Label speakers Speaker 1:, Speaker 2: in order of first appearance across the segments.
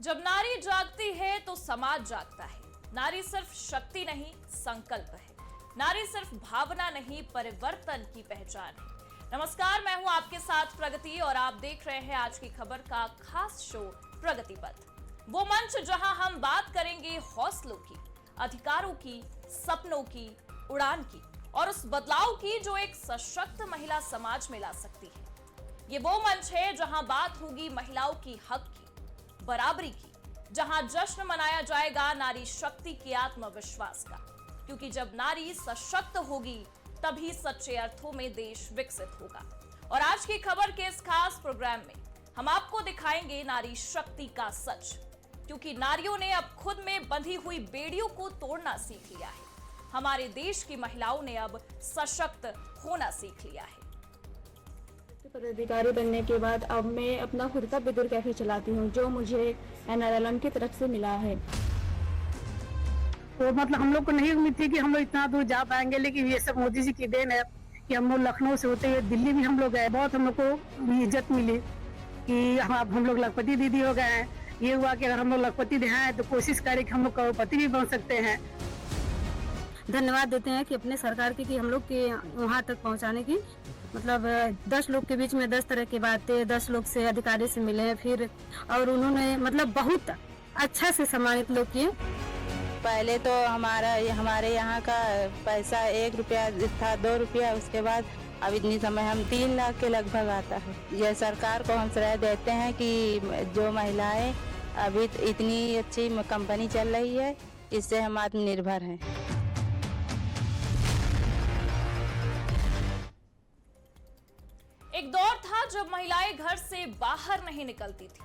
Speaker 1: जब नारी जागती है तो समाज जागता है। नारी सिर्फ शक्ति नहीं, संकल्प है। नारी सिर्फ भावना नहीं, परिवर्तन की पहचान है। नमस्कार, मैं हूं आपके साथ प्रगति और आप देख रहे हैं आज की खबर का खास शो प्रगति पथ। वो मंच जहां हम बात करेंगे हौसलों की, अधिकारों की, सपनों की, उड़ान की और उस बदलाव की जो एक सशक्त महिला समाज में ला सकती है। ये वो मंच है जहां बात होगी महिलाओं की हक की, बराबरी की, जहां जश्न मनाया जाएगा नारी शक्ति के आत्मविश्वास का, क्योंकि जब नारी सशक्त होगी तभी सच्चे अर्थों में देश विकसित होगा। और आज की खबर के इस खास प्रोग्राम में हम आपको दिखाएंगे नारी शक्ति का सच, क्योंकि नारियों ने अब खुद में बंधी हुई बेड़ियों को तोड़ना सीख लिया है। हमारे देश की महिलाओं ने अब सशक्त होना सीख लिया है।
Speaker 2: पदाधिकारी बनने के बाद अब मैं अपना खुद का बिदुर कैफे चलाती हूँ, जो मुझे एनआरएलएम की तरफ से मिला है।
Speaker 3: तो मतलब हम लोग को नहीं उम्मीद थी कि हम लोग इतना दूर जा पाएंगे, लेकिन ये सब मोदी जी की देन है कि हम लोग लखनऊ से होते हुए दिल्ली भी हम लोग गए। बहुत हम लोग को इज्जत मिली कि हम लोग लखपति दीदी हो गए हैं। ये हुआ कि अगर हम लोग लखपति हैं तो कोशिश करें कि हम लोग करोड़पति भी बन सकते हैं।
Speaker 4: धन्यवाद देते हैं कि अपने सरकार की कि हम लोग के वहाँ तक पहुँचाने की, मतलब 10 लोग के बीच में 10 तरह की बातें 10 लोग से अधिकारी से मिले फिर, और उन्होंने मतलब बहुत अच्छा से सम्मानित लोग किए।
Speaker 5: पहले तो हमारे यहाँ का पैसा 1 रुपया था, 2 रुपया, उसके बाद अब इतनी समय हम 3 लाख के लगभग आता है। यह सरकार को हम श्रेय देते हैं कि जो महिलाएं अभी इतनी अच्छी कंपनी चल रही है, इससे हम आत्मनिर्भर हैं।
Speaker 1: एक दौर था जब महिलाएं घर से बाहर नहीं निकलती थी,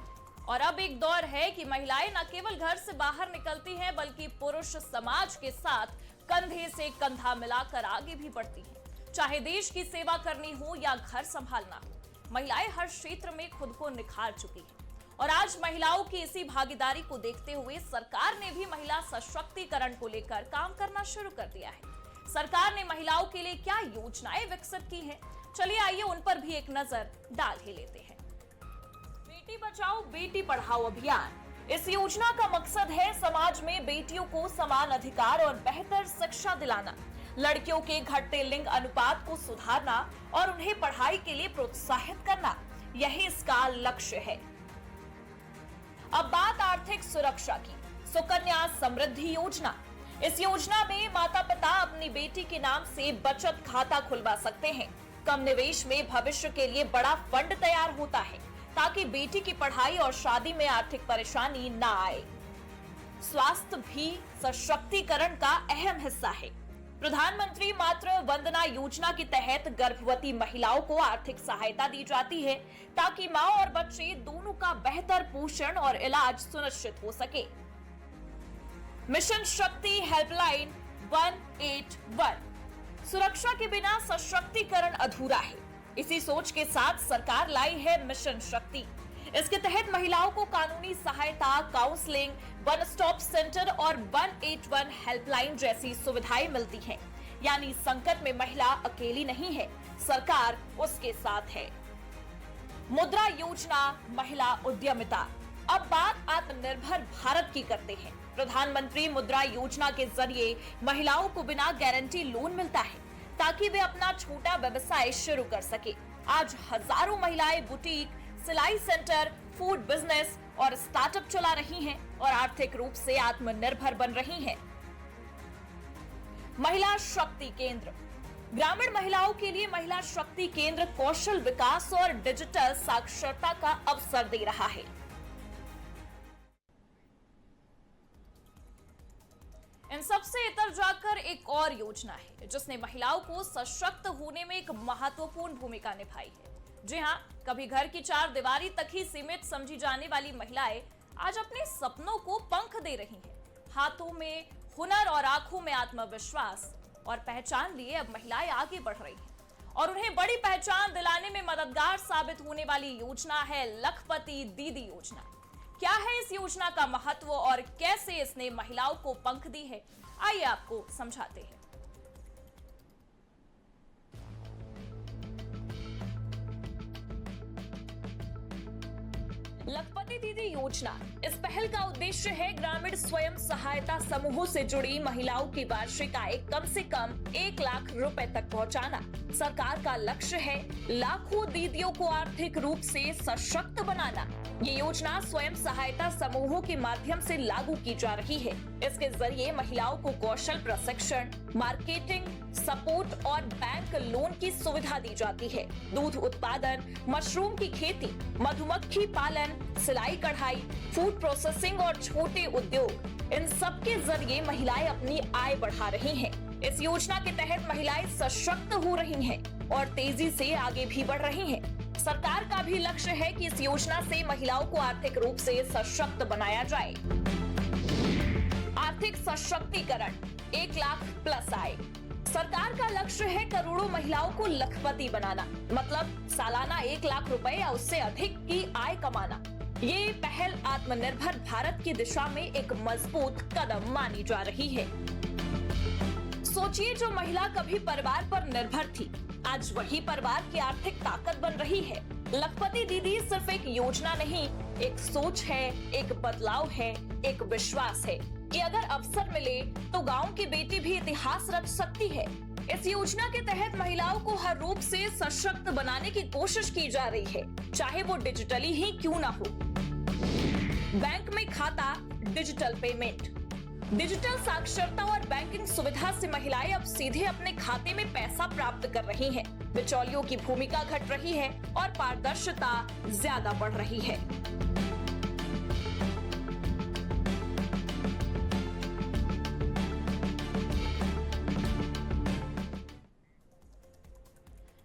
Speaker 1: और अब एक दौर है कि महिलाएं न केवल घर से बाहर निकलती हैं बल्कि पुरुष समाज के साथ कंधे से कंधा मिलाकर आगे भी बढ़ती हैं। चाहे देश की सेवा करनी हो या घर संभालना, महिलाएं हर क्षेत्र में खुद को निखार चुकी हैं। और आज महिलाओं की इसी भागीदारी को देखते हुए सरकार ने भी महिला सशक्तिकरण को लेकर काम करना शुरू कर दिया है। सरकार ने महिलाओं के लिए क्या योजनाएं विकसित की हैं, चलिए आइए उन पर भी एक नजर डाल ही लेते हैं। बेटी बचाओ बेटी पढ़ाओ अभियान। इस योजना का मकसद है समाज में बेटियों को समान अधिकार और बेहतर शिक्षा दिलाना, लड़कियों के घटते लिंग अनुपात को सुधारना और उन्हें पढ़ाई के लिए प्रोत्साहित करना। यही इसका लक्ष्य है। अब बात आर्थिक सुरक्षा की। सुकन्या समृद्धि योजना। इस योजना में माता पिता अपनी बेटी के नाम से बचत खाता खुलवा सकते हैं। कम निवेश में भविष्य के लिए बड़ा फंड तैयार होता है, ताकि बेटी की पढ़ाई और शादी में आर्थिक परेशानी ना आए। स्वास्थ्य भी सशक्तिकरण का अहम हिस्सा है। प्रधानमंत्री मातृ वंदना योजना के तहत गर्भवती महिलाओं को आर्थिक सहायता दी जाती है, ताकि मां और बच्चे दोनों का बेहतर पोषण और इलाज सुनिश्चित हो सके। मिशन शक्ति हेल्पलाइन 181। सुरक्षा के बिना सशक्तिकरण अधूरा है। इसी सोच के साथ सरकार लाई है मिशन शक्ति। इसके तहत महिलाओं को कानूनी सहायता, काउंसलिंग, वन स्टॉप सेंटर और 181 हेल्पलाइन जैसी सुविधाएं मिलती हैं। यानी संकट में महिला अकेली नहीं है, सरकार उसके साथ है। मुद्रा योजना, महिला उद्यमिता। अब बात आत्मनिर्भर भारत की करते हैं। प्रधानमंत्री मुद्रा योजना के जरिए महिलाओं को बिना गारंटी लोन मिलता है, ताकि वे अपना छोटा व्यवसाय शुरू कर सके। आज हजारों महिलाएं बुटीक, सिलाई सेंटर, फूड बिजनेस और स्टार्टअप चला रही हैं और आर्थिक रूप से आत्मनिर्भर बन रही हैं। महिला शक्ति केंद्र। ग्रामीण महिलाओं के लिए महिला शक्ति केंद्र कौशल विकास और डिजिटल साक्षरता का अवसर दे रहा है। इन सबसे इतर जाकर एक और योजना है जिसने महिलाओं को सशक्त होने में एक महत्वपूर्ण भूमिका निभाई है। जी हां, कभी घर की 4 दीवारी तक ही सीमित समझी जाने वाली महिलाएं आज अपने सपनों को पंख दे रही हैं। हाथों में हुनर और आंखों में आत्मविश्वास और पहचान लिए अब महिलाएं आगे बढ़ रही हैं। और उन्हें बड़ी पहचान दिलाने में मददगार साबित होने वाली योजना है लखपति दीदी योजना। क्या है इस योजना का महत्व और कैसे इसने महिलाओं को पंख दी है, आइए आपको समझाते हैं। लखपति दीदी योजना। इस पहल का उद्देश्य है ग्रामीण स्वयं सहायता समूहों से जुड़ी महिलाओं की वार्षिक आय कम से कम 1 लाख रुपए तक पहुंचाना। सरकार का लक्ष्य है लाखों दीदियों को आर्थिक रूप से सशक्त बनाना। ये योजना स्वयं सहायता समूहों के माध्यम से लागू की जा रही है। इसके जरिए महिलाओं को कौशल प्रशिक्षण, मार्केटिंग सपोर्ट और बैंक लोन की सुविधा दी जाती है। दूध उत्पादन, मशरूम की खेती, मधुमक्खी पालन, सिलाई कढ़ाई, फूड प्रोसेसिंग और छोटे उद्योग, इन सब के जरिए महिलाएं अपनी आय बढ़ा रही हैं। इस योजना के तहत महिलाएं सशक्त हो रही हैं और तेजी से आगे भी बढ़ रही हैं। सरकार का भी लक्ष्य है कि इस योजना से महिलाओं को आर्थिक रूप से सशक्त बनाया जाए। आर्थिक सशक्तिकरण, 1 लाख प्लस आय। सरकार का लक्ष्य है करोड़ों महिलाओं को लखपति बनाना, मतलब सालाना 1 लाख रुपए या उससे अधिक की आय कमाना। ये पहल आत्मनिर्भर भारत की दिशा में एक मजबूत कदम मानी जा रही है। सोचिए, जो महिला कभी परिवार पर निर्भर थी, आज वही परिवार की आर्थिक ताकत बन रही है। लखपति दीदी सिर्फ एक योजना नहीं, एक सोच है, एक बदलाव है, एक विश्वास है कि अगर अवसर मिले तो गांव की बेटी भी इतिहास रच सकती है। इस योजना के तहत महिलाओं को हर रूप से सशक्त बनाने की कोशिश की जा रही है, चाहे वो डिजिटली ही क्यों ना हो। बैंक में खाता, डिजिटल पेमेंट, डिजिटल साक्षरता और बैंकिंग सुविधा से महिलाएं अब सीधे अपने खाते में पैसा प्राप्त कर रही हैं। बिचौलियों की भूमिका घट रही है और पारदर्शिता ज्यादा बढ़ रही है।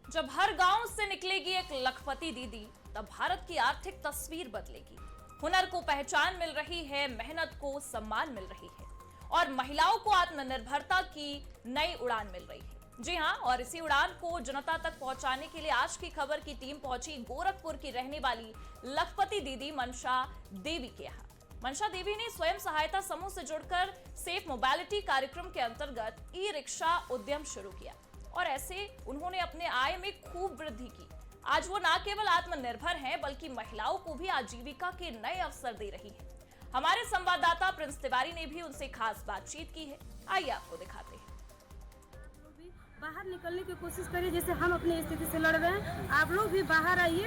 Speaker 1: जब हर गांव से निकलेगी एक लखपति दीदी, तब भारत की आर्थिक तस्वीर बदलेगी। हुनर को पहचान मिल रही है, मेहनत को सम्मान मिल रही है और महिलाओं को आत्मनिर्भरता की नई उड़ान मिल रही है। जी हां, और इसी उड़ान को जनता तक पहुंचाने के लिए आज की खबर की टीम पहुंची गोरखपुर की रहने वाली लखपति दीदी मनसा देवी के यहाँ। मनसा देवी ने स्वयं सहायता समूह से जुड़कर सेफ मोबिलिटी कार्यक्रम के अंतर्गत ई रिक्शा उद्यम शुरू किया और ऐसे उन्होंने अपने आय में खूब वृद्धि की। आज वो न केवल आत्मनिर्भर हैं, बल्कि महिलाओं को भी आजीविका के नए अवसर दे रही हैं। हमारे संवाददाता प्रिंस तिवारी ने भी उनसे खास बातचीत की है, आइए आपको दिखाते हैं।
Speaker 4: बाहर निकलने की कोशिश करिए, जैसे हम अपनी स्थिति से लड़ रहे हैं, आप लोग भी बाहर आइए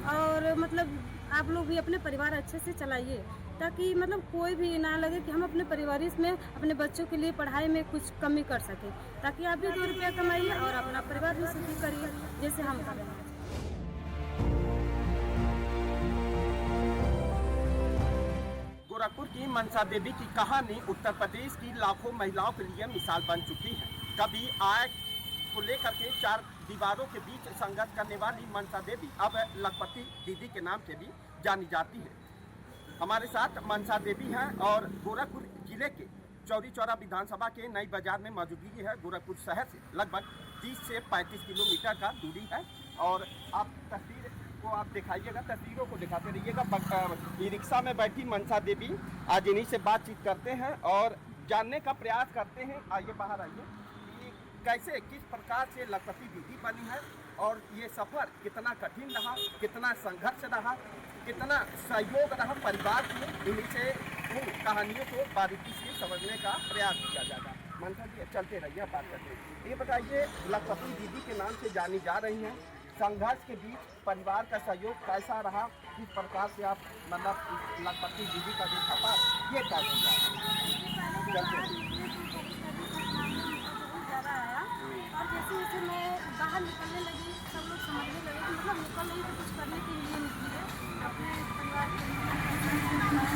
Speaker 4: और मतलब आप लोग भी अपने परिवार अच्छे से चलाइए, ताकि मतलब कोई भी ना लगे कि हम अपने परिवार में अपने बच्चों के लिए पढ़ाई में कुछ कमी कर सके, ताकि आप भी 2 रुपया कमाइए और अपना परिवार भी सुखी करिए, जैसे हम कर रहे हैं।
Speaker 6: गोरखपुर की मनसा देवी की कहानी उत्तर प्रदेश की लाखों महिलाओं के लिए मिसाल बन चुकी है। कभी आय को लेकर के 4 दीवारों के बीच संघर्ष करने वाली मनसा देवी अब लखपति दीदी के नाम से भी जानी जाती है। हमारे साथ मनसा देवी हैं और गोरखपुर जिले के चौरी चौरा विधानसभा के नई बाजार में मौजूदगी है। गोरखपुर शहर से लगभग 30 से 35 किलोमीटर का दूरी है और आप तस्वीर को आप दिखाइएगा, तस्वीरों को दिखाते रहिएगा। ई रिक्शा में बैठी मनसा देवी, आज इन्हीं से बातचीत करते हैं और जानने का प्रयास करते हैं। आइए बाहर आइए, कैसे किस प्रकार से लखपति दीदी बनी है और ये सफ़र कितना कठिन रहा, कितना संघर्ष रहा, कितना सहयोग रहा परिवार में। इन्हीं से उन कहानियों को बारीकी से समझने का प्रयास किया जाएगा। मनसा जी चलते रहिए, बात करते हैं। ये बताइए, लखपति दीदी के नाम से जानी जा रही हैं, संघर्ष के बीच परिवार का सहयोग कैसा रहा, किस प्रकार से आप मतलब लखपति दीदी का जो सफर ये क्या
Speaker 4: और जैसे जैसे मैं बाहर निकलने लगी, सब लोग समझने लगे कि मतलब निकल रही तो कुछ करने के लिए निकली है, अपने परिवार के लिए बनाने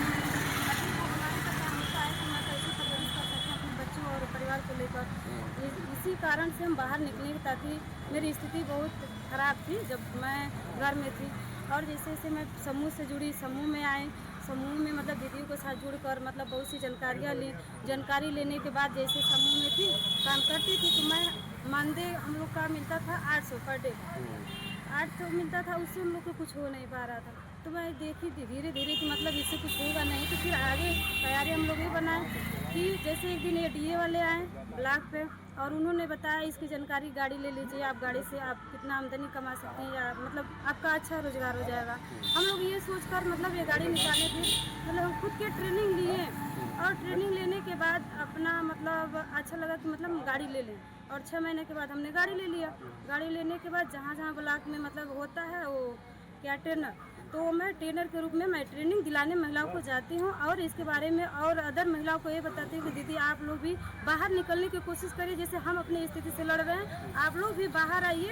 Speaker 4: का काम होता है कि मैं कैसे परवरिश कर सकूँ अपने बच्चों और परिवार को लेकर। इसी कारण से हम बाहर निकले, ताकि मेरी स्थिति बहुत ख़राब थी जब मैं घर में थी। और जैसे जैसे मैं समूह से जुड़ी, समूह में आए, समूह में मतलब दीदियों के साथ जुड़कर मतलब बहुत सी जानकारियाँ ली। जानकारी लेने के बाद जैसे समूह में थी, काम करती थी, तो मैं मानदेय हम लोग का मिलता था 800 पर डे, 800 मिलता था, उससे हम लोग को कुछ हो नहीं पा रहा था। तो मैं देखी थी धीरे धीरे कि मतलब इससे कुछ होगा नहीं, तो फिर आगे तैयारी हम लोग ये बनाए कि जैसे एक दिन ये DA वाले आए ब्लॉक पे और उन्होंने बताया इसकी जानकारी, गाड़ी ले लीजिए, आप गाड़ी से आप कितना आमदनी कमा सकते हैं या मतलब आपका अच्छा रोजगार हो जाएगा। हम लोग ये सोचकर मतलब ये गाड़ी निकाले थे, मतलब हम खुद के ट्रेनिंग लिए और ट्रेनिंग लेने के बाद अपना मतलब अच्छा लगा कि मतलब हम गाड़ी ले लें और 6 महीने के बाद हमने गाड़ी ले लिया। गाड़ी लेने के बाद जहाँ जहाँ ब्लॉक में मतलब होता है वो क्या ट्रेनर, तो मैं ट्रेनर के रूप में मैं ट्रेनिंग दिलाने महिलाओं को जाती हूँ और इसके बारे में और अदर महिलाओं को ये बताती हूँ कि दीदी आप लोग भी बाहर निकलने की कोशिश करिए, जैसे हम अपनी स्थिति से लड़ रहे हैं आप लोग भी बाहर आइए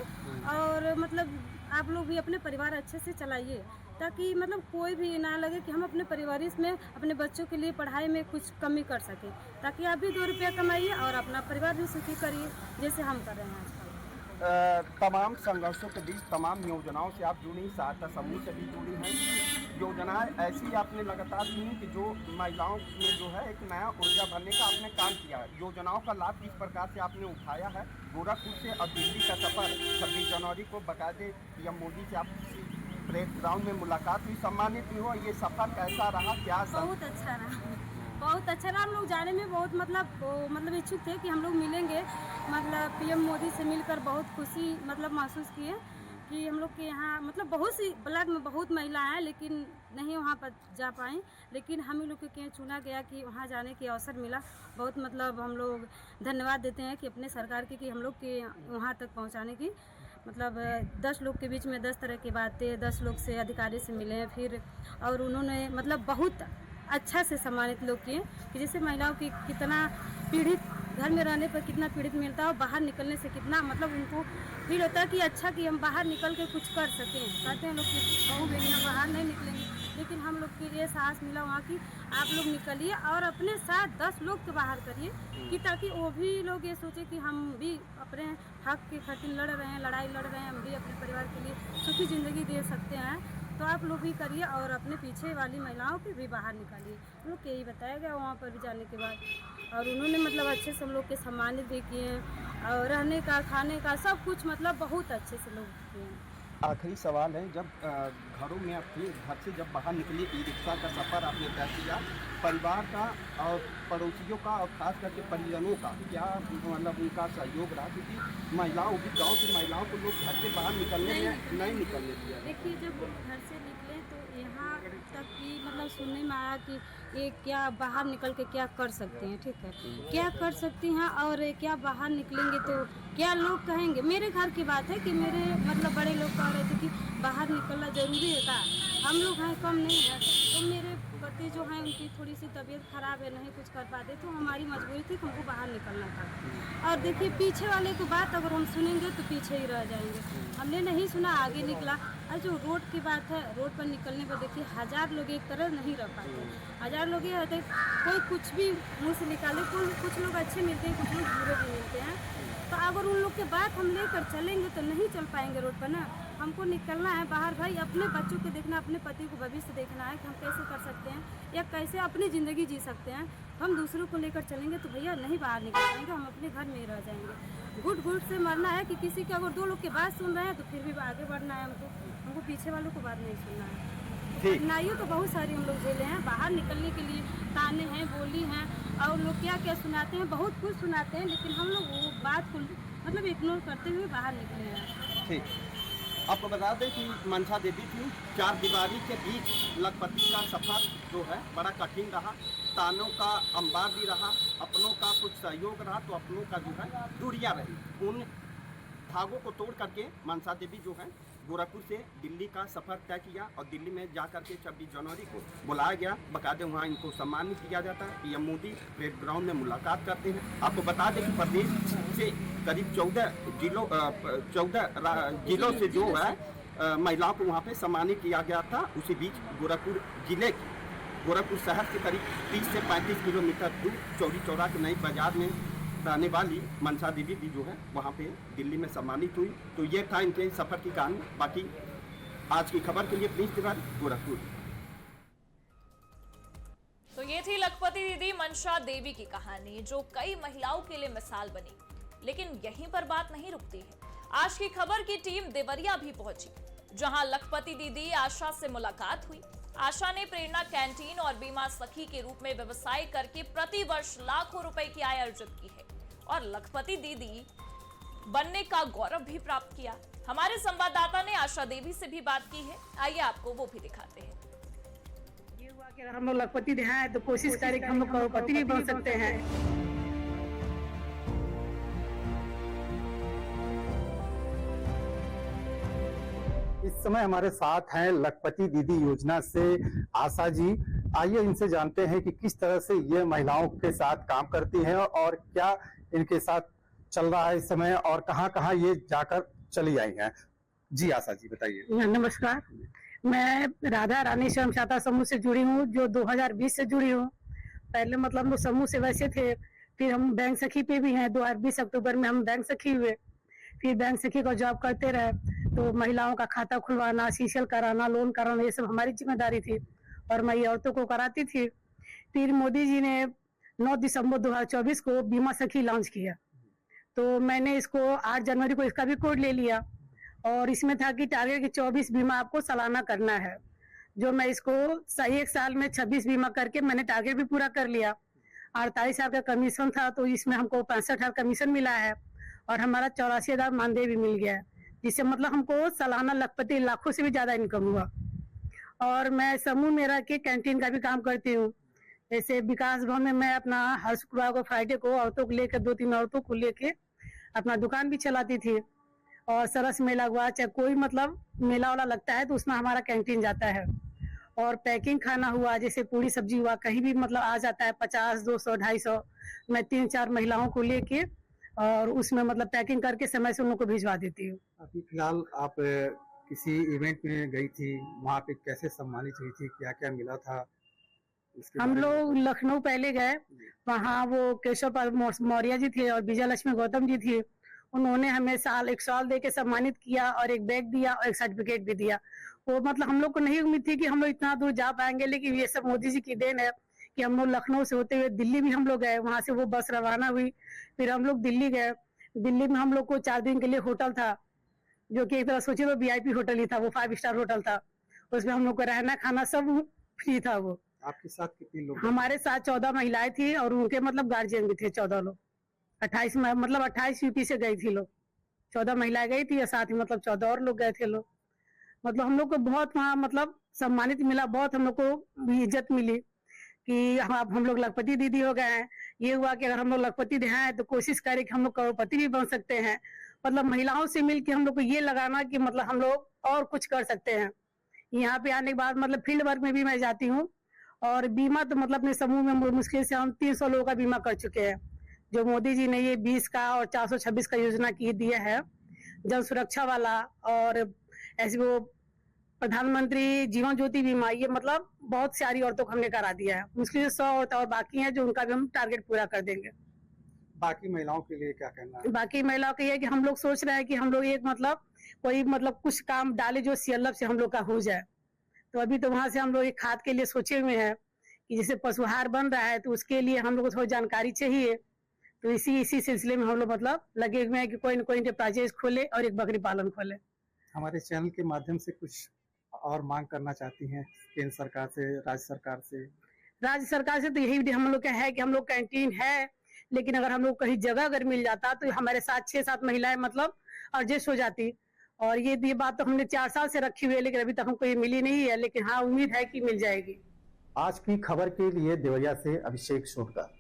Speaker 4: और मतलब आप लोग भी अपने परिवार अच्छे से चलाइए, ताकि मतलब कोई भी ना लगे कि हम अपने परिवार में अपने बच्चों के लिए पढ़ाई में कुछ कमी कर सकें, ताकि आप भी 2 रुपया कमाइए और अपना परिवार भी सुखी करिए जैसे हम कर रहे हैं आजकल।
Speaker 6: तमाम संघर्षों के बीच तमाम योजनाओं से आप जुड़ी, सहायता समूह से भी जुड़ी हैं। योजनाएं ऐसी आपने लगातार दी कि जो महिलाओं में जो है एक नया ऊर्जा भरने का आपने काम किया है। योजनाओं का लाभ किस प्रकार से आपने उठाया है? गोरखपुर से और दिल्ली का सफर 26 जनवरी को बाकायदे PM मोदी से आप परेड ग्राउंड में मुलाकात हुई, सम्मानित हुई हो, ये सफर कैसा रहा? क्या
Speaker 4: बहुत अच्छा रहा, बहुत अच्छा रहा। हम लोग जाने में बहुत मतलब इच्छुक थे कि हम लोग मिलेंगे, मतलब PM मोदी से मिलकर बहुत खुशी मतलब महसूस किए कि हम लोग के यहाँ मतलब बहुत सी ब्लॉक में बहुत महिलाएं हैं लेकिन नहीं वहाँ पर जा पाएँ, लेकिन हम ही लोग के चुना गया कि वहाँ जाने की अवसर मिला। बहुत मतलब हम लोग धन्यवाद देते हैं कि अपने सरकार की कि हम लोग के वहाँ तक पहुँचाने की, मतलब 10 लोग के बीच में 10 तरह की बातें, 10 लोग से अधिकारी से मिले फिर और उन्होंने मतलब बहुत अच्छा से सम्मानित लोग किए कि जैसे महिलाओं की कितना पीड़ित घर में रहने पर कितना पीड़ित मिलता है और बाहर निकलने से कितना मतलब उनको फील होता है कि अच्छा कि हम बाहर निकल के कुछ कर सकें। कहते हैं लोग कि बहू बेटियाँ बाहर नहीं निकलेंगे, लेकिन हम लोग के लिए साहस मिला वहाँ की आप लोग निकलिए और अपने साथ 10 लोग के बाहर करिए कि ताकि वो भी लोग ये सोचे कि हम भी अपने हक के खातिर लड़ रहे हैं, लड़ाई लड़ रहे हैं, हम भी अपने परिवार के लिए सुखी ज़िंदगी दे सकते हैं। तो आप लोग भी करिए और अपने पीछे वाली महिलाओं को भी बाहर निकालिए। हम लोग यही बताया गया वहाँ पर भी जाने के बाद और उन्होंने मतलब अच्छे से हम लोग के सम्मानित भी किए और रहने का खाने का सब कुछ मतलब बहुत अच्छे से लोग किए हैं।
Speaker 6: आखिरी सवाल है, जब घरों में अपने घर से जब बाहर निकली, ई-रिक्शा का सफ़र आपने तय किया, परिवार का और पड़ोसियों का और खास करके परिजनों का क्या मतलब उनका सहयोग रहा? क्योंकि महिलाओं भी गाँव की महिलाओं को लोग घर से बाहर निकलने में नहीं निकलने दिया।
Speaker 4: देखिए जब घर से निकले तो यहाँ तक कि मतलब सुनने में आया कि ये क्या बाहर निकल के क्या कर सकते हैं, ठीक है, क्या कर सकती हैं और क्या बाहर निकलेंगे तो क्या लोग कहेंगे। मेरे घर की बात है कि मेरे मतलब बड़े लोग कह रहे थे कि बाहर निकलना ज़रूरी है का, हम लोग हैं कम नहीं है, तो मेरे पति जो हैं उनकी थोड़ी सी तबीयत ख़राब है, नहीं कुछ कर पाते, तो हमारी मजबूरी थी कि हमको बाहर निकलना था। और देखिए पीछे वाले की बात अगर हम सुनेंगे तो पीछे ही रह जाएंगे, हमने नहीं सुना, आगे निकला। और जो रोड की बात है, रोड पर निकलने पर देखिए 1000 लोग एक तरह नहीं रह पाते, 1000 लोग ये होते कोई कुछ भी मुँह से निकाले, कुछ लोग अच्छे मिलते हैं, कुछ लोग बुरे भी मिलते हैं। तो अगर उन लोग के बात हम लेकर चलेंगे तो नहीं चल पाएंगे रोड पर ना। हमको निकलना है बाहर भाई, अपने बच्चों को देखना, अपने पति को भविष्य देखना है कि हम कैसे कर सकते हैं या कैसे अपनी ज़िंदगी जी सकते हैं। हम दूसरों को लेकर चलेंगे तो भैया नहीं बाहर निकल पाएंगे, हम अपने घर में ही रह जाएंगे। घुट घुट से मरना है कि किसी के अगर 2 लोग की बात सुन रहे हैं तो फिर भी आगे बढ़ना है हमको पीछे वालों को बात नहीं सुनना है। कठिनाइयों तो बहुत सारी हम लोग झेले हैं, बाहर निकलने के लिए ताने हैं, बोली हैं और लोग क्या क्या सुनाते हैं, बहुत कुछ सुनाते हैं, लेकिन हम लोग वो बात को मतलब इग्नोर करते हुए बाहर निकले हैं।
Speaker 6: ठीक, आपको बता दें कि मनसा देवी थी, 4 दीवारी के बीच लखपति का सफर जो है बड़ा कठिन रहा, तानों का अंबार भी रहा, अपनों का कुछ सहयोग रहा तो अपनों का जो है दूरियां रही। उन धागों को तोड़ करके मनसा देवी जो है गोरखपुर से दिल्ली का सफ़र तय किया और दिल्ली में जाकर के 26 जनवरी को बुलाया गया, बाकायदे वहाँ इनको सम्मानित किया जाता है। PM मोदी परेड ग्राउंड में मुलाकात करते हैं। आपको बता दें कि प्रदेश से करीब 14 जिलों से जो है महिलाओं को वहाँ पे सम्मानित किया गया था। उसी बीच गोरखपुर जिले की गोरखपुर शहर से करीब 30 से 35 किलोमीटर दूर चौरी चौरा के नई बाजार में रहने वाली मनसा देवी भी जो है वहाँ पे दिल्ली में सम्मानित हुई। तो ये था इनके सफ़र की कहानी। बाकी आज की खबर के लिए प्लीज तिवारी, गोरखपुर।
Speaker 1: तो ये थी लखपति दीदी मनसा देवी की कहानी जो कई महिलाओं के लिए मिसाल बनी। लेकिन यहीं पर बात नहीं रुकती है। आज की खबर की टीम देवरिया भी पहुंची। जहां लखपति दीदी आशा से मुलाकात हुई। आशा ने प्रेरणा कैंटीन और बीमा सखी के रूप में व्यवसाय करके प्रति वर्ष लाखों रुपए की आय अर्जित की है और लखपति दीदी बनने का गौरव भी प्राप्त किया। हमारे संवाददाता ने आशा देवी से भी बात की है, आइए आपको वो भी दिखाते हैं।
Speaker 3: ये हुआ कि अगर हम लोग लखपति हैं तो कोशिश करें कि हम लोग करोड़पति भी बन सकते हैं।
Speaker 7: इस समय हमारे साथ हैं लखपति दीदी योजना से आशा जी। आइए इनसे जानते हैं कि किस तरह से ये महिलाओं के साथ काम करती हैं और क्या इनके साथ चल रहा है इस समय और कहां-कहां ये जाकर चली आई हैं। जी आशा जी बताइए।
Speaker 3: नमस्कार, मैं राधा रानी स्वयं सहायता समूह से जुड़ी हूँ, जो 2020 से जुड़ी हूँ। पहले मतलब हम लोग समूह से वैसे थे, फिर हम बैंक सखी पे भी हैं। 2020 अक्टूबर में हम बैंक सखी हुए, फिर बैंक सखी का जॉब करते रहे। तो महिलाओं का खाता खुलवाना, सीसीएल कराना, लोन कराना, ये सब हमारी जिम्मेदारी थी और मैं ये औरतों को कराती थी। फिर मोदी जी ने 9 दिसंबर 2024 को बीमा सखी लॉन्च किया, तो मैंने इसको 8 जनवरी को इसका भी कोड ले लिया और इसमें था कि टारगेट की 24 बीमा आपको सालाना करना है। जो मैं इसको 1 साल में 26 बीमा करके मैंने टारगेट भी पूरा कर लिया। 48,000 का कमीशन था, तो इसमें हमको 65,000 कमीशन मिला है और हमारा 84,000 मानदेय भी मिल गया है, जिससे मतलब हमको सालाना लखपति लाखों से भी ज्यादा इनकम हुआ। और मैं समूह में रह के कैंटीन का भी काम करती हूँ। जैसे विकास भवन में मैं अपना हर शुक्रवार को, फ्राइडे को औरतों को लेकर 2-3 औरतों को लेके अपना दुकान भी चलाती थी। और सरस मेला हुआ, चाहे कोई मतलब मेला वाला लगता है तो उसमें हमारा कैंटीन जाता है। और पैकिंग खाना हुआ, जैसे पूरी सब्जी हुआ, कहीं भी मतलब आ जाता है 50, 200, 250, मैं 3-4 महिलाओं को लेके और उसमें मतलब पैकिंग करके समय से उन लोगों को भिजवा देती हूँ।
Speaker 7: अभी फिलहाल आप किसी इवेंट में गई थी, वहाँ पे कैसे सम्मानित हुई थी, क्या-क्या मिला था?
Speaker 3: हम लोग लखनऊ पहले गए, वहाँ वो केशव पाल मौर्य जी थे और विजय लक्ष्मी गौतम जी थी। उन्होंने हमें एक साल दे के सम्मानित किया और एक बैग दिया और एक सर्टिफिकेट भी दिया। वो मतलब हम लोग को नहीं उम्मीद थी कि हम लोग इतना दूर जा पाएंगे, लेकिन ये सब मोदी जी की देन है कि हम लोग लखनऊ से होते हुए दिल्ली भी हम लोग गए। वहाँ से वो बस रवाना हुई, फिर हम लोग दिल्ली गए। दिल्ली में हम लोग को 4 दिन के लिए होटल था, जो कि एक तरह सोचे तो VIP होटल ही था, वो 5 स्टार होटल था। उसमें हम लोग को रहना खाना सब फ्री था। वो
Speaker 7: आपके साथ कितने लोग?
Speaker 3: हमारे साथ 14 महिलाएं थी और उनके मतलब गार्जियन भी थे 14 लोग। 28 यूपी से गई थी लोग, 14 महिलाएं गई थी और साथ ही मतलब 14 और लोग गए थे लोग। मतलब हम लोग को बहुत वहाँ मतलब सम्मानित मिला, बहुत हम लोग को इज्जत मिली कि हम लोग लखपति दीदी हो गए हैं। ये हुआ कि अगर हम लोग लखपति हैं तो कोशिश करें कि हम लोग करोड़पति भी बन सकते हैं। मतलब महिलाओं से मिलकर हम लोग को ये लगाना कि मतलब हम लोग और कुछ कर सकते हैं। यहाँ पे आने के बाद मतलब फील्ड वर्क में भी मैं जाती हूँ और बीमा तो मतलब अपने समूह में मुश्किल से हम 300 लोगों का बीमा कर चुके हैं। जो मोदी जी ने ये 20 का और 426 का योजना की दिया है, जन सुरक्षा वाला, और ऐसे वो प्रधानमंत्री जीवन ज्योति बीमा, ये मतलब बहुत सारी औरतों को हमने करा दिया है। मुश्किल से 100 औरतें और बाकी हैं, जो उनका भी हम टारगेट पूरा कर देंगे।
Speaker 7: बाकी महिलाओं के लिए क्या कहना है?
Speaker 3: बाकी महिलाओं के ये कि हम लोग सोच रहे हैं कि हम लोग एक मतलब कोई मतलब कुछ काम डाले जो CLF से हम लोग का हो जाए। तो अभी तो वहां से हम लोग एक खाद के लिए सोचे हुए हैं कि जैसे पशुहार बन रहा है, तो उसके लिए हम लोग को थोड़ी जानकारी चाहिए। तो इसी सिलसिले में हम लोग मतलब लगे हुए हैं कि कोई न कोई इंटरप्राइजेज खोले और एक बकरी पालन खोले।
Speaker 7: हमारे चैनल के माध्यम से कुछ और मांग करना चाहती हैं केंद्र सरकार से, राज्य सरकार से?
Speaker 3: राज्य सरकार से तो यही हम लोग का है कि हम लोग कैंटीन है, लेकिन अगर हम लोग कहीं जगह अगर मिल जाता तो हमारे साथ 6-7 महिलाएं मतलब एडजस्ट हो जाती। और ये बात तो हमने 4 साल से रखी हुई है, लेकिन अभी तक हमको ये मिली नहीं है, लेकिन हाँ उम्मीद है कि मिल जाएगी।
Speaker 7: आज की खबर के लिए देवरिया से अभिषेक सोनकर।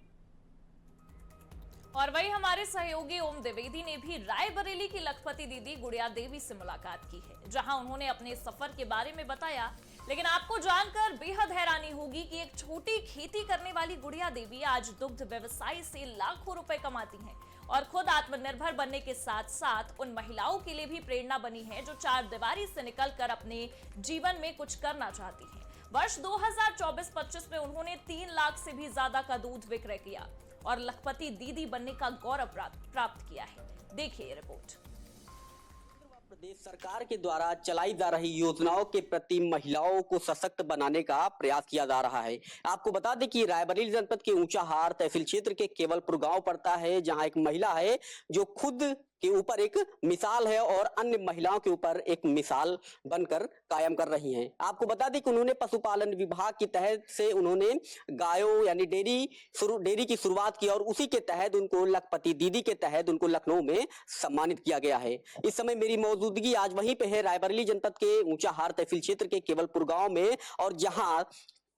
Speaker 1: और वही हमारे सहयोगी ओम द्विवेदी ने भी रायबरेली की लखपति दीदी गुड़िया देवी से मुलाकात की है, जहां उन्होंने अपने सफर के बारे में बताया। लेकिन आपको जानकर बेहद हैरानी होगी कि एक छोटी खेती करने वाली गुड़िया देवी आज दुग्ध व्यवसाय से लाखों रुपए कमाती हैं और खुद आत्मनिर्भर बनने के साथ साथ उन महिलाओं के लिए भी प्रेरणा बनी है जो 4 दीवारी से निकलकर अपने जीवन में कुछ करना चाहती हैं। वर्ष 2024-25 में उन्होंने 3 लाख से भी ज्यादा का दूध विक्रय किया और लखपति दीदी बनने का गौरव प्राप्त किया है। देखिए रिपोर्ट।
Speaker 8: प्रदेश सरकार के द्वारा चलाई जा रही योजनाओं के प्रति महिलाओं को सशक्त बनाने का प्रयास किया जा रहा है। आपको बता दें कि रायबरेली जनपद के ऊंचाहार तहसील क्षेत्र के केवलपुर गांव पड़ता है, जहां एक महिला है जो खुद के ऊपर एक मिसाल है और अन्य महिलाओं के ऊपर एक मिसाल बनकर कायम कर रही हैं। आपको बता दें कि उन्होंने पशुपालन विभाग के तहत से उन्होंने गायों यानी डेयरी की शुरुआत की और उसी के तहत उनको लखपति दीदी के तहत उनको लखनऊ में सम्मानित किया गया है। इस समय मेरी मौजूदगी आज वहीं पे है रायबरेली जनपद के ऊंचाहार तहसील क्षेत्र के केवलपुर गांव में, और जहां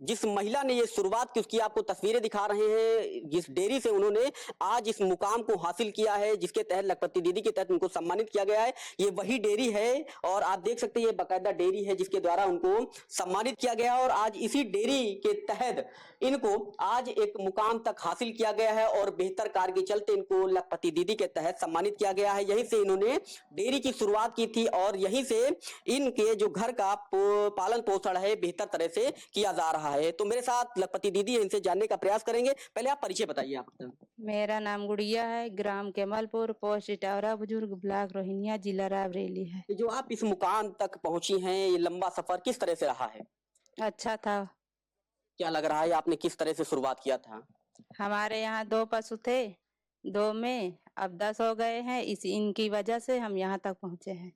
Speaker 8: जिस महिला ने ये शुरुआत की उसकी आपको तस्वीरें दिखा रहे हैं। जिस डेयरी से उन्होंने आज इस मुकाम को हासिल किया है, जिसके तहत लखपति दीदी के तहत उनको सम्मानित किया गया है, ये वही डेयरी है और आप देख सकते हैं ये बाकायदा डेयरी है जिसके द्वारा उनको सम्मानित किया गया है। और आज इसी डेयरी के तहत इनको आज एक मुकाम तक हासिल किया गया है और बेहतर कार्य के चलते इनको लखपति दीदी के तहत सम्मानित किया गया है। यहीं से इन्होंने डेयरी की शुरुआत की थी और यहीं से इनके जो घर का पालन पोषण है बेहतर तरह से किया जा रहा है। तो मेरे साथ लखपति दीदी है, इनसे जानने का प्रयास करेंगे। पहले आप परिचय बताइए। आप
Speaker 5: मेरा नाम गुड़िया है, ग्राम केमलपुर, पोस्ट इटावरा बुजुर्ग, ब्लॉक रोहिनिया, जिला रायबरेली है।
Speaker 8: जो आप इस मुकाम तक पहुंची हैं, ये लंबा सफर किस तरह से रहा है?
Speaker 5: अच्छा था।
Speaker 8: क्या लग रहा है आपने किस तरह से शुरुआत किया था?
Speaker 5: हमारे यहाँ 2 पशु थे, 2 में अब 10 हो गए हैं। इनकी वजह से हम यहाँ तक पहुँचे हैं।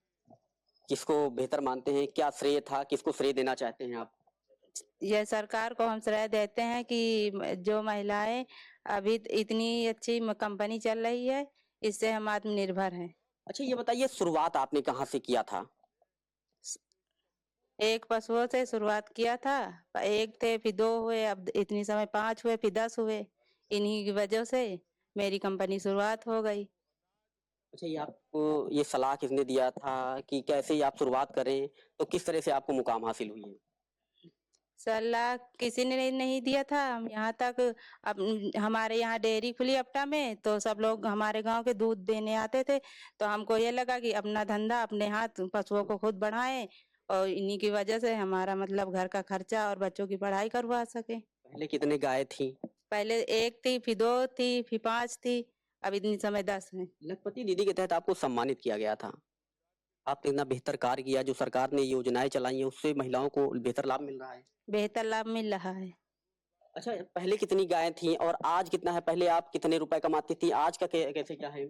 Speaker 8: किसको बेहतर मानते हैं? क्या श्रेय था? किसको श्रेय देना चाहते हैं आप?
Speaker 5: यह सरकार को हम श्रेय देते हैं कि जो महिलाएं अभी इतनी अच्छी कंपनी चल रही है, इससे हम आत्मनिर्भर हैं।
Speaker 8: अच्छा ये बताइए, शुरुआत आपने कहाँ से किया था?
Speaker 5: एक पशुओं से शुरुआत किया था, 1 थे, फिर 2 हुए, अब इतनी समय 5 हुए, फिर 10 हुए। इन्हीं की वजह से मेरी कंपनी शुरुआत हो गई।
Speaker 8: अच्छा ये आपको ये सलाह किसने दिया था कि कैसे आप शुरुआत करें, तो किस तरह से आपको मुकाम हासिल हुई है?
Speaker 5: सलाह किसी ने नहीं दिया था। हम यहाँ तक अब हमारे यहाँ डेयरी खुली अपटा में, तो सब लोग हमारे गांव के दूध देने आते थे, तो हमको ये लगा कि अपना धंधा अपने हाथ पशुओं को खुद बढ़ाएं और इन्हीं की वजह से हमारा मतलब घर का खर्चा और बच्चों की पढ़ाई करवा सके।
Speaker 8: पहले कितने गाय थी?
Speaker 5: पहले 1 थी, फिर 2 थी, फिर 5 थी, अब इतनी समय 10 है।
Speaker 8: लखपति दीदी के तहत आपको सम्मानित किया गया था। आपने इतना बेहतर कार्य किया, जो सरकार ने योजनाएं चलाई हैं उससे महिलाओं को बेहतर लाभ मिल रहा है।
Speaker 5: बेहतर लाभ मिल रहा है।
Speaker 8: अच्छा पहले कितनी गायें थी और आज कितना है? पहले आप कितने रुपए कमाती थी, आज का कैसे क्या है?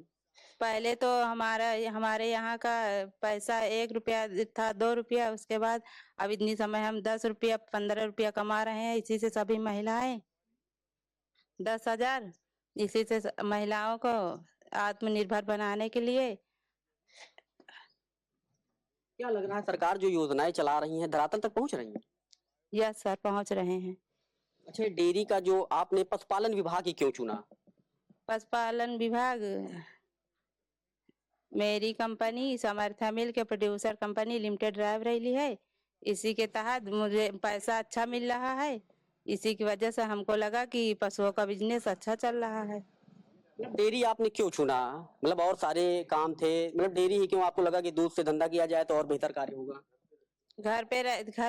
Speaker 5: पहले तो हमारे यहाँ का पैसा 1 रुपया था, 2 रुपया, उसके बाद अब इतनी समय हम 10 रुपया 15 रुपया कमा रहे हैं। इसी से सभी महिलाएं 10,000, इसी से महिलाओं को आत्मनिर्भर बनाने के लिए।
Speaker 8: क्या लग रहा है सरकार जो योजनाएं चला रही हैं धरातल तक पहुंच रही हैं?
Speaker 5: यस सर, पहुंच रहे हैं।
Speaker 8: अच्छा डेयरी का जो आपने पशुपालन विभाग ही क्यों चुना?
Speaker 5: पशुपालन विभाग मेरी company Samartha milk producer company limited Raebareli है। इसी के तहत मुझे पैसा अच्छा मिल रहा है। इसी की वजह से हमको लगा कि पशुओं का बिजनेस अच्छा चल रहा है।
Speaker 8: डेयरी आपने क्यों चुना? मतलब और सारे काम थे, मतलब डेयरी ही क्यों आपको लगा कि दूध से धंधा किया जाए तो और बेहतर कार्य होगा?
Speaker 5: घर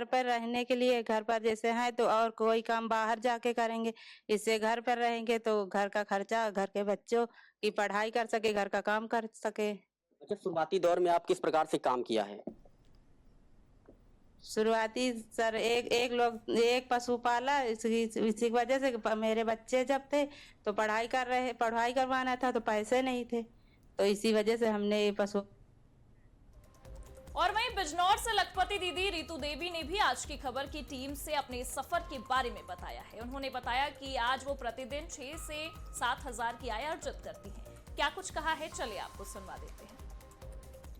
Speaker 5: पर रहने के लिए, घर पर जैसे है तो और कोई काम बाहर जाके करेंगे, इससे घर पर रहेंगे तो घर का खर्चा, घर के बच्चों की पढ़ाई कर सके, घर का काम कर सके।
Speaker 8: अच्छा शुरुआती दौर में आप किस प्रकार से काम किया है?
Speaker 5: शुरुआती सर एक पशु पाला, इसी वजह से मेरे बच्चे जब थे तो पढ़ाई करवाना था तो पैसे नहीं थे, तो इसी वजह से हमने पशु।
Speaker 1: और वहीं बिजनौर से लखपति दीदी रितु देवी ने भी आज की खबर की टीम से अपने सफर के बारे में बताया है। उन्होंने बताया कि आज वो प्रतिदिन 6 से 7 हजार की आय अर्जित करती हैं। क्या कुछ कहा है, चलिए आपको सुनवा देते हैं।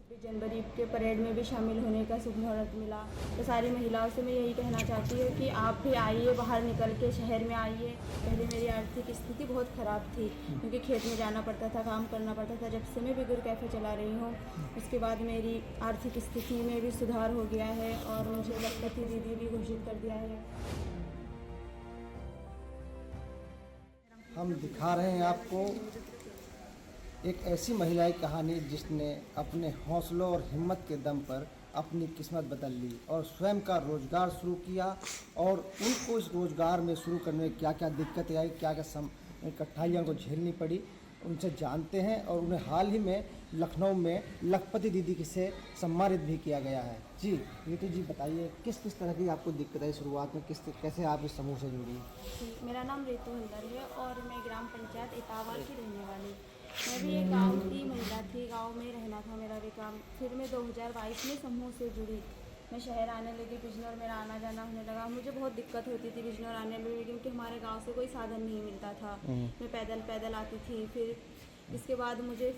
Speaker 2: 26 जनवरी के परेड में भी शामिल होने का शुभ मुहूर्त मिला, तो सारी महिलाओं से मैं यही कहना चाहती हूँ कि आप भी आइए, बाहर निकल के शहर में आइए। पहले मेरी आर्थिक स्थिति बहुत ख़राब थी क्योंकि खेत में जाना पड़ता था, काम करना पड़ता था। जब से मैं बिगुर कैफ़े चला रही हूँ उसके बाद मेरी आर्थिक स्थिति में भी सुधार हो गया है और मुझे लखपति दीदी भी घोषित कर दिया है।
Speaker 9: हम दिखा रहे हैं आपको एक ऐसी महिला की कहानी जिसने अपने हौसलों और हिम्मत के दम पर अपनी किस्मत बदल ली और स्वयं का रोज़गार शुरू किया। और उनको इस रोज़गार में शुरू करने में क्या क्या दिक्कतें आई, क्या क्या कठिनाइयों को झेलनी पड़ी, उनसे जानते हैं। और उन्हें हाल ही में लखनऊ में लखपति दीदी से सम्मानित भी किया गया है। जी रितु जी बताइए, किस किस तरह की आपको दिक्कत आई शुरुआत में, कैसे आप इस समूह से जुड़ी?
Speaker 2: मेरा नाम रितु हल्दर है और मैं ग्राम पंचायत इटावा की रहने वाली। मैं भी एक गांव की महिला थी, गांव में रहना था मेरा भी काम। फिर मैं 2022 में समूह से जुड़ी। मैं शहर आने लगी, बिजनौर मेरा आना जाना होने लगा। मुझे बहुत दिक्कत होती थी बिजनौर आने में, क्योंकि हमारे गांव से कोई साधन नहीं मिलता था। मैं पैदल आती थी। फिर इसके बाद मुझे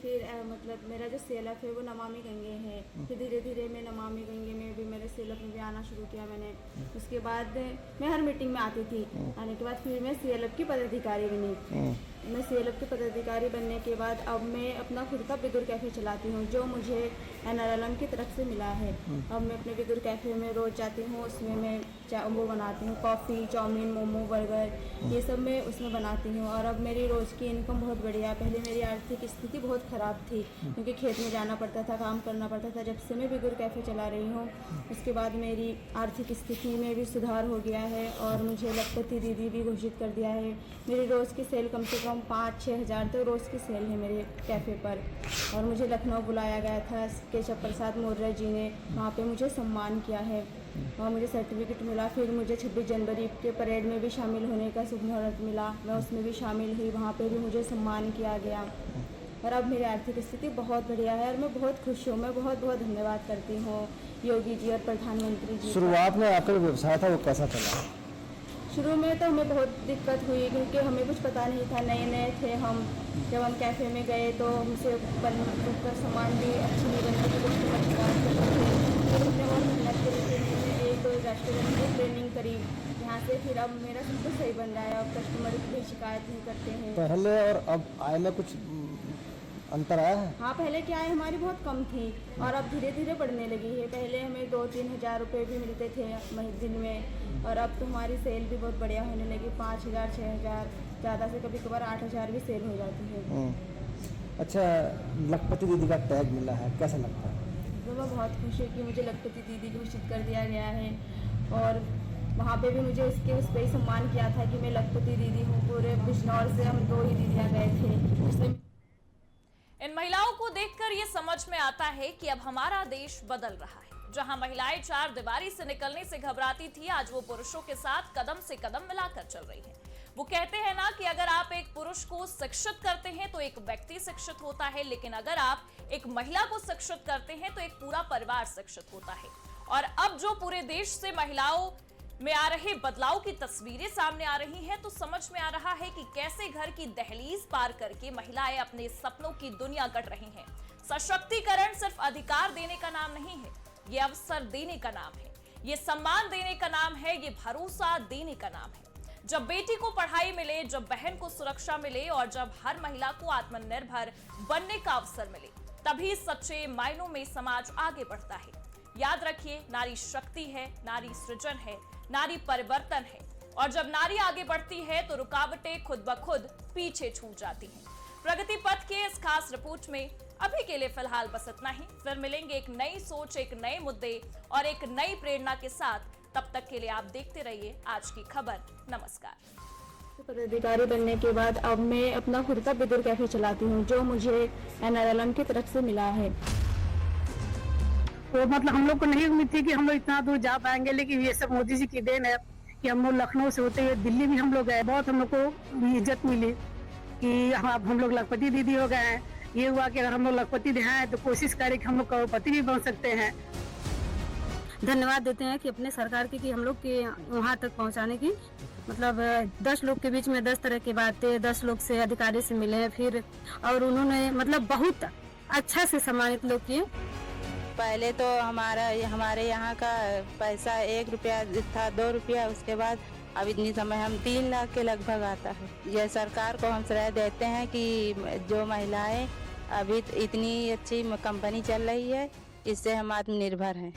Speaker 2: मतलब मेरा जो सेलअप है वो नमामि गंगे है। फिर धीरे धीरे मैं नमामि गंगे में भी मेरे सेलअप में भी आना शुरू किया मैंने। उसके बाद मैं हर मीटिंग में आती थी। आने के बाद फिर मैं सेलअप की पदाधिकारी बनी। मैं सेलअप के पदाधिकारी बनने के बाद अब मैं अपना खुद का बिदुर कैफ़े चलाती हूँ, जो मुझे NRLM की तरफ से मिला है। अब मैं अपने बिदुर कैफ़े में रोज़ जाती हूँ। उसमें मैं वो बनाती हूँ, कॉफ़ी, चाउमीन, मोमो, बर्गर, ये सब मैं उसमें बनाती हूँ। और अब मेरी रोज़ की इनकम बहुत बढ़िया है। पहले मेरी आर्थिक स्थिति बहुत ख़राब थी, क्योंकि खेत में जाना पड़ता था, काम करना पड़ता था। जब से मैं बिदुर कैफ़े चला रही हूँ, उसके बाद मेरी आर्थिक स्थिति में भी सुधार हो गया है। और मुझे लखपति दीदी भी घोषित कर दिया है। मेरी रोज़ की सेल कम से कम 5-6 हज़ार तो रोज़ की सेल है मेरे कैफ़े पर। और मुझे लखनऊ बुलाया गया था, केशव प्रसाद मौर्य जी ने वहाँ पे मुझे सम्मान किया है और मुझे सर्टिफिकेट मिला। फिर मुझे 26 जनवरी के परेड में भी शामिल होने का शुभ मुहूर्त मिला। मैं उसमें भी शामिल हुई, वहाँ पे भी मुझे सम्मान किया गया। और अब मेरी आर्थिक स्थिति बहुत बढ़िया है और मैं बहुत खुश हूँ। मैं बहुत बहुत धन्यवाद करती हूँ योगी जी और प्रधानमंत्री जी।
Speaker 9: शुरुआत में आपका जो व्यवसाय था वो कैसा चला?
Speaker 2: शुरू में तो हमें बहुत दिक्कत हुई, क्योंकि हमें कुछ पता नहीं था, नए थे हम। जब हम कैफ़े में गए तो हमसे सामान भी अच्छी नहीं बनती थी, कस्टमर शिकायत करते थे। फिर हमने बहुत मेहनत करी थी, एक रेस्टोरेंट में ट्रेनिंग करी यहाँ से। फिर अब मेरा सब कुछ सही बन रहा है, अब कस्टमर की शिकायत नहीं करते हैं।
Speaker 9: पहले और अब आय में कुछ अंतर आया है?
Speaker 2: हाँ, पहले की आय हमारी बहुत कम थी और अब धीरे धीरे बढ़ने लगी है। पहले हमें 2-3 हज़ार रुपये भी मिलते थे दिन में, और अब तो हमारी सेल भी बहुत बढ़िया होने लगी। 5 हज़ार, 6 हज़ार, ज़्यादा से कभी कभार 8 हज़ार भी सेल हो जाती है।
Speaker 9: अच्छा, लखपति दीदी का टैग मिला है, कैसा लगता है?
Speaker 2: तो मैं बहुत खुश हूँ कि मुझे लखपति दीदी घोषित कर दिया गया है। और वहाँ पे भी मुझे उस पर ही सम्मान किया था कि मैं लखपति दीदी हूँ। पूरे बिजनौर से हम 2 ही दीदियाँ गए थे।
Speaker 1: इन महिलाओं को देखकर ये समझ में आता है कि अब हमारा देश बदल रहा है। जहां महिलाएं चार दीवारी से निकलने से घबराती थी, आज वो पुरुषों के साथ कदम से कदम मिलाकर चल रही है। वो कहते हैं ना कि अगर आप एक पुरुष को शिक्षित करते हैं तो एक व्यक्ति शिक्षित होता है, लेकिन अगर आप एक महिला को शिक्षित करते हैं तो एक पूरा परिवार शिक्षित होता है। और अब जो पूरे देश से महिलाओं में आ रहे बदलाव की तस्वीरें सामने आ रही हैं, तो समझ में आ रहा है कि कैसे घर की दहलीज पार करके महिलाएं अपने सपनों की दुनिया गढ़ रही हैं। सशक्तिकरण सिर्फ अधिकार देने का नाम नहीं है, ये अवसर देने का नाम है, ये सम्मान देने का नाम है, ये भरोसा देने का नाम है। जब बेटी को पढ़ाई मिले, जब बहन को सुरक्षा मिले और जब हर महिला को आत्मनिर्भर बनने का अवसर मिले, तभी सच्चे मायनों में समाज आगे बढ़ता है। याद रखिए, नारी शक्ति है, नारी सृजन है, नारी परिवर्तन है। और जब नारी आगे बढ़ती है तो रुकावटें खुद ब खुद पीछे छूट जाती हैं। प्रगति पथ के इस खास रिपोर्ट में अभी के लिए फिलहाल बस इतना ही। फिर मिलेंगे एक नई सोच, एक नए मुद्दे और एक नई प्रेरणा के साथ। तब तक के लिए आप देखते रहिए आज की खबर। नमस्कार।
Speaker 2: पदाधिकारी बनने के बाद अब मैं अपना खुद का बिदुर कैफे चलाती हूँ, जो मुझे NRLM की तरफ से मिला है।
Speaker 3: तो मतलब हम लोग को नहीं उम्मीद थी कि हम लोग इतना दूर जा पाएंगे, लेकिन ये सब मोदी जी की देन है कि हम लोग लखनऊ से होते हुए दिल्ली भी हम लोग गए। बहुत हम लोग को भी इज्जत मिली कि हम लोग लखपति दीदी हो गए हैं। ये हुआ कि अगर हम लोग लखपति हैं तो कोशिश करें कि हम लोग करोड़पति भी बन सकते हैं।
Speaker 4: धन्यवाद देते हैं कि अपने सरकार की कि हम लोग के वहाँ तक पहुँचाने की, मतलब 10 लोग के बीच में 10 तरह की बातें 10 लोग से अधिकारी से मिले फिर, और उन्होंने मतलब बहुत अच्छा से सम्मानित लोग किए।
Speaker 5: पहले तो हमारे यहाँ का पैसा 1 रुपया था, 2 रुपया, उसके बाद अब इतनी समय हम 3 लाख के लगभग आता है। यह सरकार को हम श्रेय देते हैं कि जो महिलाएं अभी इतनी अच्छी कंपनी चल रही है, इससे हम आत्मनिर्भर हैं।